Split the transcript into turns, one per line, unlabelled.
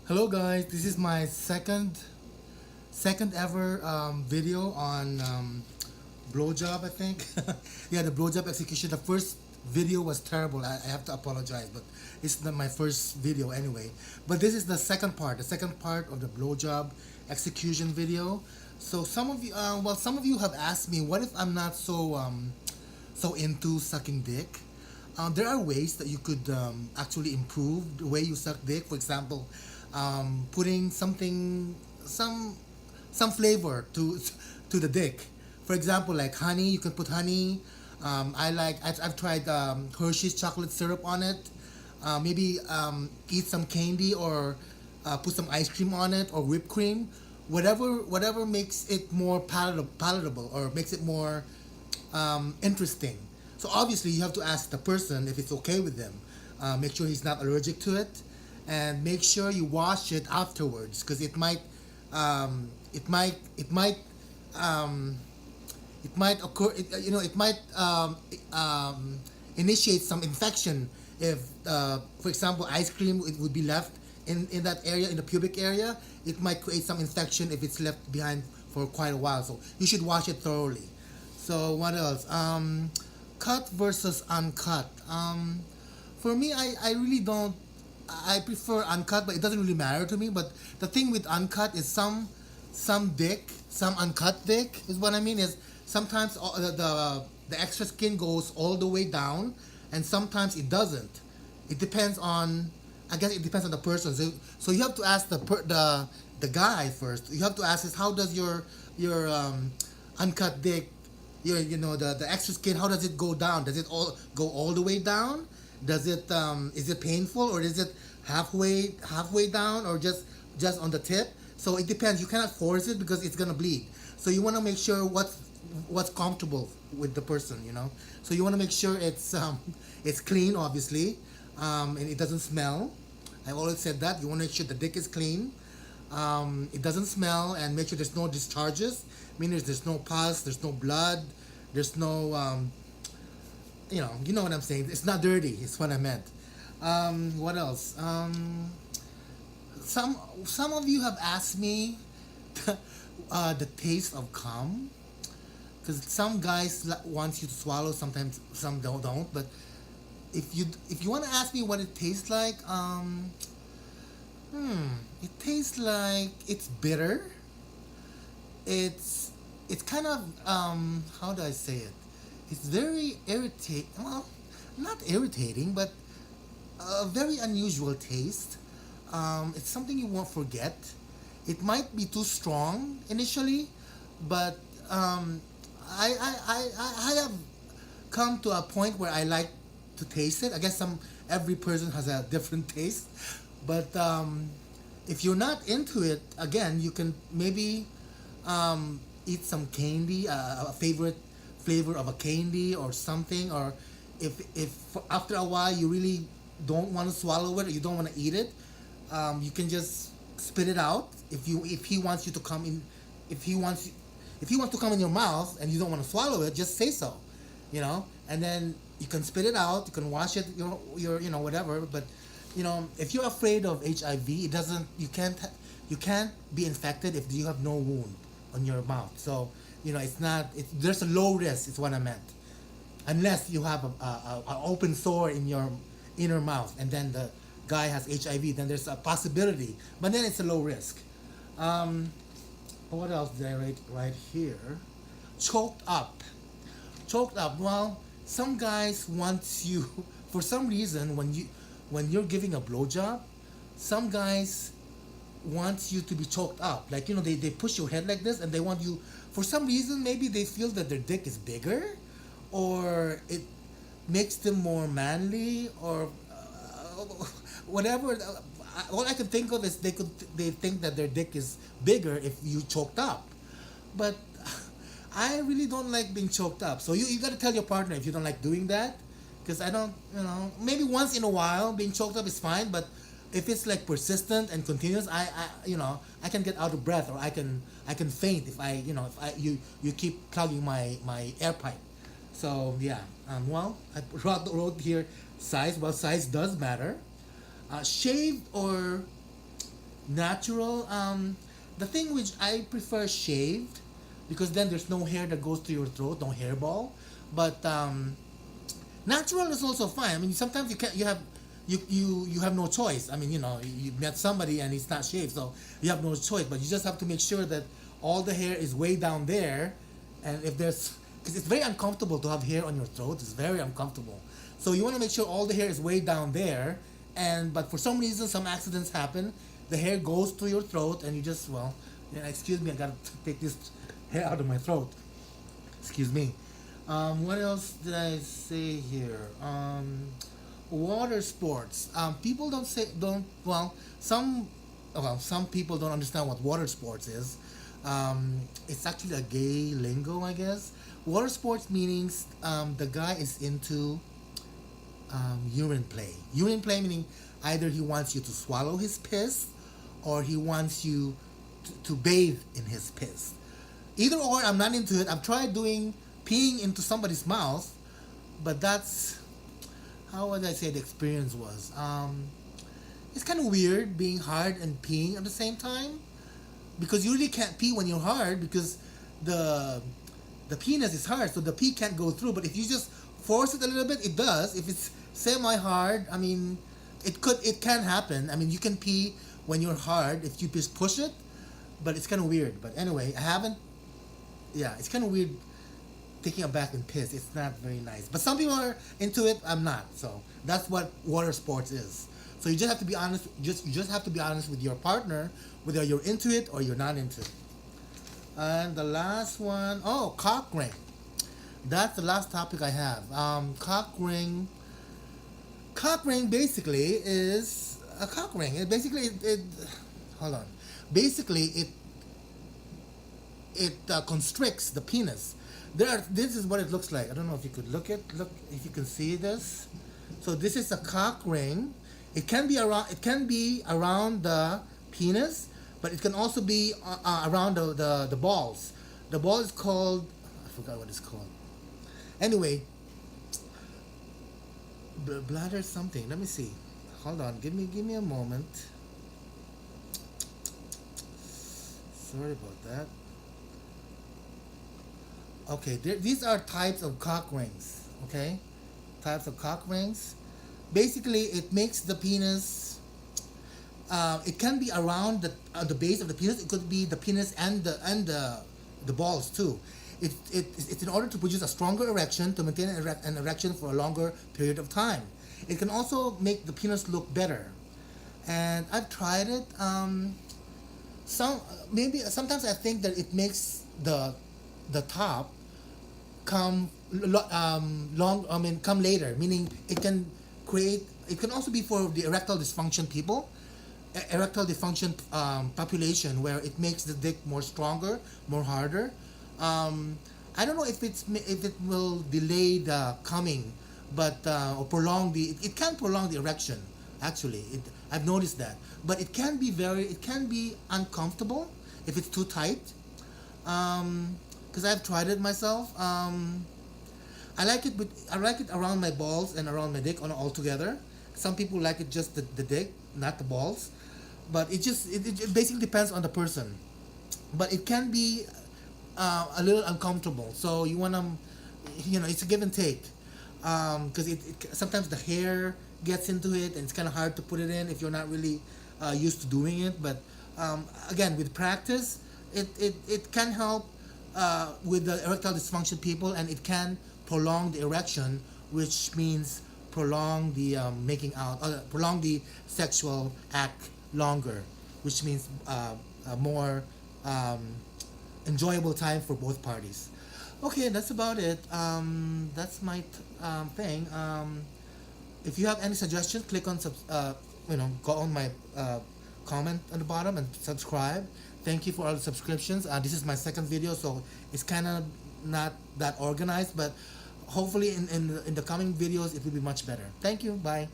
Hello guys, this is my second ever video on blowjob. I think, yeah, the blowjob execution. The first video was terrible. I have to apologize, but it's not my first video anyway. But this is the second part of the blowjob execution video. So some of you have asked me, what if I'm not so into sucking dick? There are ways that you could actually improve the way you suck dick. For example, putting some flavor to the dick. For example, like honey, you can put honey. I've tried Hershey's chocolate syrup on it. Maybe eat some candy or put some ice cream on it or whipped cream. Whatever makes it more palatable or makes it more interesting. So obviously you have to ask the person if it's okay with them. Make sure he's not allergic to it, and make sure you wash it afterwards because um, it might occur. It might initiate some infection if, for example, ice cream it would be left in that area, in the pubic area. It might create some infection if it's left behind for quite a while. So you should wash it thoroughly. So what else? Cut versus uncut. For me, I really don't. I prefer uncut, but it doesn't really matter to me. But the thing with uncut is some uncut dick is what I mean is sometimes the extra skin goes all the way down, and sometimes it doesn't. It depends on. I guess it depends on the person. So you have to ask the guy first. You have to ask is how does your uncut dick, the extra skin, how does it go down? Does it all go all the way down? Does it is it painful, or is it halfway down, or just on the tip? So it depends. You cannot force it because it's gonna bleed. So you want to make sure what's comfortable with the person. So you want to make sure it's clean, obviously, and it doesn't smell. I've always said that you want to make sure the dick is clean. It doesn't smell, and make sure there's no discharges. Meaning there's no pus, there's no blood, there's no you know what I'm saying. It's not dirty. It's what I meant. What else? Some of you have asked me the taste of cum, because some guys want you to swallow. Sometimes some don't. But if you want to ask me what it tastes like, it tastes like it's bitter. It's kind of how do I say it? It's very irritating. Well, not irritating, but a very unusual taste. It's something you won't forget. It might be too strong initially, but I have come to a point where I like to taste it. I guess every person has a different taste, but if you're not into it, again, you can maybe eat some candy, a favorite flavor of a candy or something, or if after a while you really don't want to swallow it or you don't want to eat it, you can just spit it out. If he wants you to come in, if he wants if he wants to come in your mouth and you don't want to swallow it, just say so, and then you can spit it out. You can wash it, whatever. But if you're afraid of HIV, it doesn't. You can't be infected if you have no wound on your mouth. So it's not. There's a low risk. Is what I meant. Unless you have a open sore in your inner mouth, and then the guy has HIV, then there's a possibility. But then it's a low risk. What else did I write right here? Choked up. Choked up. Well, some guys want you for some reason when you're giving a blowjob, some guys want you to be choked up. Like they push your head like this, and they want you for some reason. Maybe they feel that their dick is bigger, or it makes them more manly, or whatever. All I can think of is they think that their dick is bigger if you choked up, but I really don't like being choked up. So you gotta tell your partner if you don't like doing that, because I don't. Maybe once in a while being choked up is fine, but if it's like persistent and continuous, I can get out of breath, or I can faint if you keep plugging my air pipe. So yeah, well, I wrote here size. Well, size does matter. Shaved or Natural, the thing which I prefer shaved, because then there's no hair that goes to your throat, no hairball. But natural is also fine. I mean, sometimes you have no choice. I mean, you met somebody and he's not shaved, so you have no choice. But you just have to make sure that all the hair is way down there, and if there's because it's very uncomfortable to have hair on your throat. It's very uncomfortable. So you want to make sure all the hair is way down there, and but for some reason, some accidents happen. The hair goes to your throat, and you just yeah, excuse me, I gotta take this hair out of my throat. Excuse me. What else did I say here? Water sports. People don't some people don't understand what water sports is. It's actually a gay lingo, I guess. Water sports meanings the guy is into urine play. Urine play meaning either he wants you to swallow his piss or he wants you to bathe in his piss. Either or, I'm not into it. I've tried doing peeing into somebody's mouth, but that's how would I say the experience was. It's kind of weird being hard and peeing at the same time because you really can't pee when you're hard because the the penis is hard, so the pee can't go through. But if you just force it a little bit, it does. If it's semi hard, I mean, it can happen. I mean, you can pee when you're hard if you just push it, but it's kind of weird. But anyway, I haven't. Yeah, it's kind of weird taking a bath in piss. It's not very nice. But some people are into it. I'm not. So that's what water sports is. So you just have to be honest. You just have to be honest with your partner, whether you're into it or you're not into it. And the last one, oh, cock ring. That's the last topic I have. Cock ring. Cock ring basically is a cock ring. It basically it hold on. Basically it constricts the penis. This is what it looks like. I don't know if you could look if you can see this. So this is a cock ring. It can be around the penis, but it can also be around the balls. The ball is called, I forgot what it's called. Anyway, bladder something. Let me see. Hold on. Give me a moment. Sorry about that. Okay, these are types of cock rings. Okay, types of cock rings. Basically, it makes the penis. It can be around the base of the penis. It could be the penis and the balls too. It's in order to produce a stronger erection, to maintain an erection for a longer period of time. It can also make the penis look better, and I've tried it. Sometimes I think that it makes the top come long. I mean, come later. Meaning it can create. It can also be for the erectile dysfunction people, erectile dysfunction population, where it makes the dick more stronger, more harder. I don't know if it will delay the coming, but or prolong it can prolong the erection. Actually, I've noticed that, but it can be uncomfortable if it's too tight. Because I've tried it myself. I like it, but I like it around my balls and around my dick on all together. Some people like it just the dick, not the balls. But it basically depends on the person. But it can be a little uncomfortable. So you wanna, it's a give and take. Because sometimes the hair gets into it and it's kind of hard to put it in if you're not really used to doing it. But again, with practice, it can help with the erectile dysfunction people, and it can prolong the erection, which means prolong the prolong the sexual act longer, which means a more enjoyable time for both parties. Okay, that's about it. That's my thing. If you have any suggestions, click on go on my comment on the bottom and subscribe. Thank you for all the subscriptions. This is my second video, so it's kind of not that organized, but hopefully in the coming videos it will be much better. Thank you. Bye.